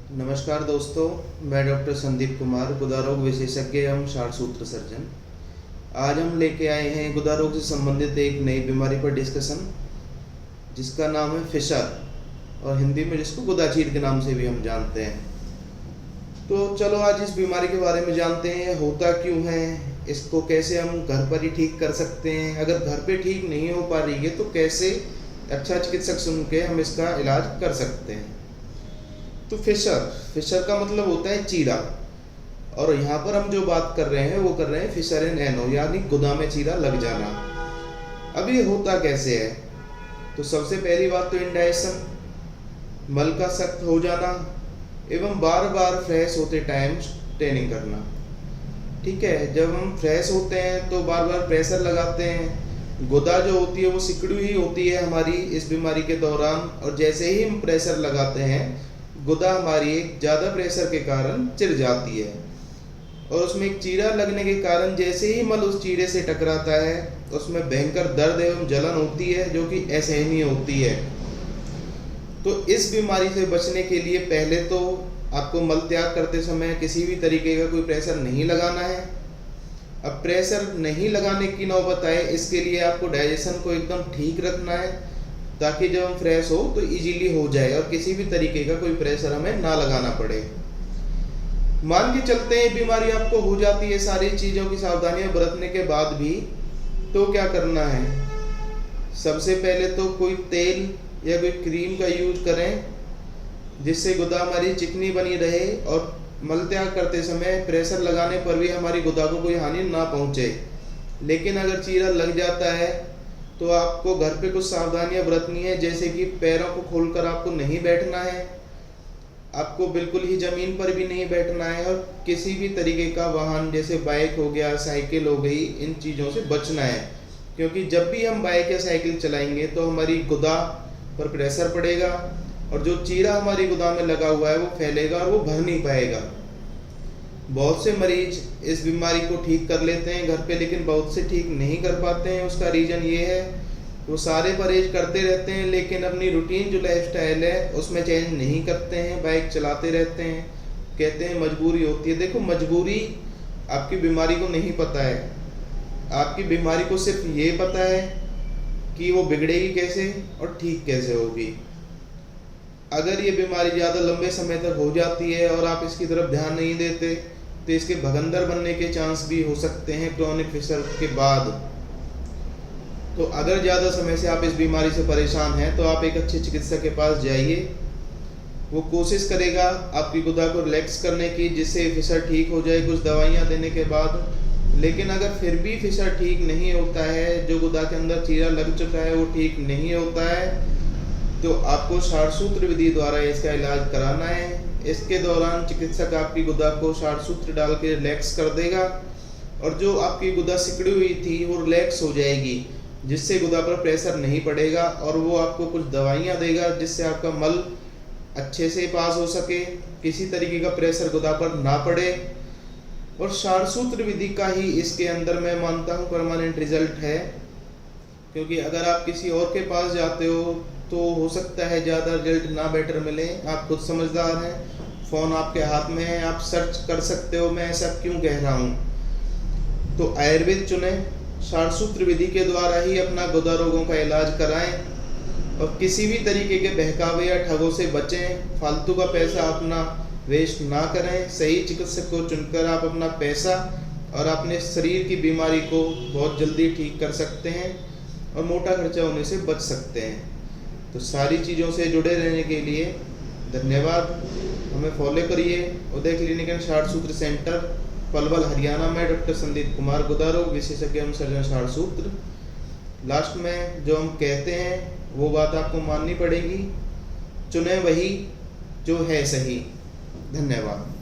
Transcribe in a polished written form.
नमस्कार दोस्तों, मैं डॉक्टर संदीप कुमार, गुदा रोग विशेषज्ञ एवं षाढ़सूत्र सर्जन। आज हम लेके आए हैं गुदा रोग से संबंधित एक नई बीमारी पर डिस्कशन, जिसका नाम है फिशर और हिंदी में जिसको गुदाचीर के नाम से भी हम जानते हैं। तो चलो आज इस बीमारी के बारे में जानते हैं, होता क्यों है, इसको कैसे हम घर पर ही ठीक कर सकते हैं, अगर घर पे ठीक नहीं हो पा रही है तो कैसे अच्छा चिकित्सक सुन के हम इसका इलाज कर सकते हैं। तो फिशर का मतलब होता है चीरा, और यहाँ पर हम जो बात कर रहे हैं वो कर रहे हैं फिशर इन एनो, यानी गुदा में चीरा लग जाना। अब ये होता कैसे है? तो सबसे पहली बात तो इंडाइजेशन, मल का सख्त हो जाना एवं बार बार फ्रेश होते टाइम स्ट्रेनिंग करना। ठीक है, जब हम फ्रेश होते हैं तो बार बार प्रेशर लगाते हैं। गुदा जो होती है वो सिकुड़ी ही होती है हमारी इस बीमारी के दौरान, और जैसे ही हम प्रेशर लगाते हैं गुदा हमारी एक ज़्यादा प्रेशर के कारण चिर जाती है, और उसमें एक चीरा लगने के कारण जैसे ही मल उस चीरे से टकराता है उसमें भयंकर दर्द एवं जलन होती है जो कि असहनीय होती है। तो इस बीमारी से बचने के लिए पहले तो आपको मल त्याग करते समय किसी भी तरीके का कोई प्रेशर नहीं लगाना है। अब प्रेशर नहीं लगाने की नौबत आए, इसके लिए आपको डाइजेशन को एकदम ठीक रखना है, ताकि जब हम फ्रेश हो तो इजीली हो जाए और किसी भी तरीके का कोई प्रेशर हमें ना लगाना पड़े। मान के चलते हैं बीमारी आपको हो जाती है सारी चीज़ों की सावधानियां बरतने के बाद भी, तो क्या करना है? सबसे पहले तो कोई तेल या कोई क्रीम का यूज करें जिससे गुदा हमारी चिकनी बनी रहे और मल त्याग करते समय प्रेशर लगाने पर भी हमारी गुदा को कोई हानि ना पहुंचे। लेकिन अगर चीरा लग जाता है तो आपको घर पे कुछ सावधानियां बरतनी है, जैसे कि पैरों को खोलकर आपको नहीं बैठना है, आपको बिल्कुल ही ज़मीन पर भी नहीं बैठना है, और किसी भी तरीके का वाहन जैसे बाइक हो गया, साइकिल हो गई, इन चीज़ों से बचना है। क्योंकि जब भी हम बाइक या साइकिल चलाएंगे तो हमारी गुदा पर प्रेशर पड़ेगा और जो चीरा हमारी गुदा में लगा हुआ है वो फैलेगा और वो भर नहीं पाएगा। बहुत से मरीज इस बीमारी को ठीक कर लेते हैं घर पे, लेकिन बहुत से ठीक नहीं कर पाते हैं। उसका रीज़न ये है, वो सारे परहेज करते रहते हैं लेकिन अपनी रूटीन जो लाइफस्टाइल है उसमें चेंज नहीं करते हैं, बाइक चलाते रहते हैं, कहते हैं मजबूरी होती है। देखो, मजबूरी आपकी बीमारी को नहीं पता है, आपकी बीमारी को सिर्फ ये पता है कि वो बिगड़ेगी कैसे और ठीक कैसे होगी। अगर ये बीमारी ज़्यादा लंबे समय तक हो जाती है और आप इसकी तरफ ध्यान नहीं देते तो इसके भगंदर बनने के चांस भी हो सकते हैं क्रोनिक फिशर के बाद। तो अगर ज़्यादा समय से आप इस बीमारी से परेशान हैं तो आप एक अच्छे चिकित्सक के पास जाइए। वो कोशिश करेगा आपकी गुदा को रिलैक्स करने की, जिससे फिशर ठीक हो जाए कुछ दवाइयाँ देने के बाद। लेकिन अगर फिर भी फिशर ठीक नहीं होता है, जो गुदा के अंदर चीरा लग चुका है वो ठीक नहीं होता है, तो आपको षाढ़सूत्र विधि द्वारा इसका इलाज कराना है। इसके दौरान चिकित्सक आपकी गुदा को षाढ़सूत्र डाल के रिलैक्स कर देगा, और जो आपकी गुदा सिकड़ी हुई थी वो रिलैक्स हो जाएगी, जिससे गुदा पर प्रेशर नहीं पड़ेगा, और वो आपको कुछ दवाइयाँ देगा जिससे आपका मल अच्छे से पास हो सके, किसी तरीके का प्रेशर गुदा पर ना पड़े। और षाढ़सूत्र विधि का ही इसके अंदर मैं मानता हूँ परमानेंट रिजल्ट है, क्योंकि अगर आप किसी और के पास जाते हो तो हो सकता है ज़्यादा रिजल्ट ना बेटर मिले। आप खुद समझदार हैं, फ़ोन आपके हाथ में है, आप सर्च कर सकते हो मैं ऐसा क्यों कह रहा हूँ। तो आयुर्वेद चुनें, षाढ़सूत्र विधि के द्वारा ही अपना गुदा रोगों का इलाज कराएं, और किसी भी तरीके के बहकावे या ठगों से बचें। फालतू का पैसा अपना वेस्ट ना करें। सही चिकित्सक को चुनकर आप अपना पैसा और अपने शरीर की बीमारी को बहुत जल्दी ठीक कर सकते हैं और मोटा खर्चा होने से बच सकते हैं। तो सारी चीज़ों से जुड़े रहने के लिए धन्यवाद। हमें फॉलो करिए। उदय क्लिनिक एंड षाढ़सूत्र सेंटर, पलवल, हरियाणा में डॉक्टर संदीप कुमार, गुदा रोग विशेषज्ञ एवं सर्जन षाढ़सूत्र। लास्ट में जो हम कहते हैं वो बात आपको माननी पड़ेगी, चुने वही जो है सही। धन्यवाद।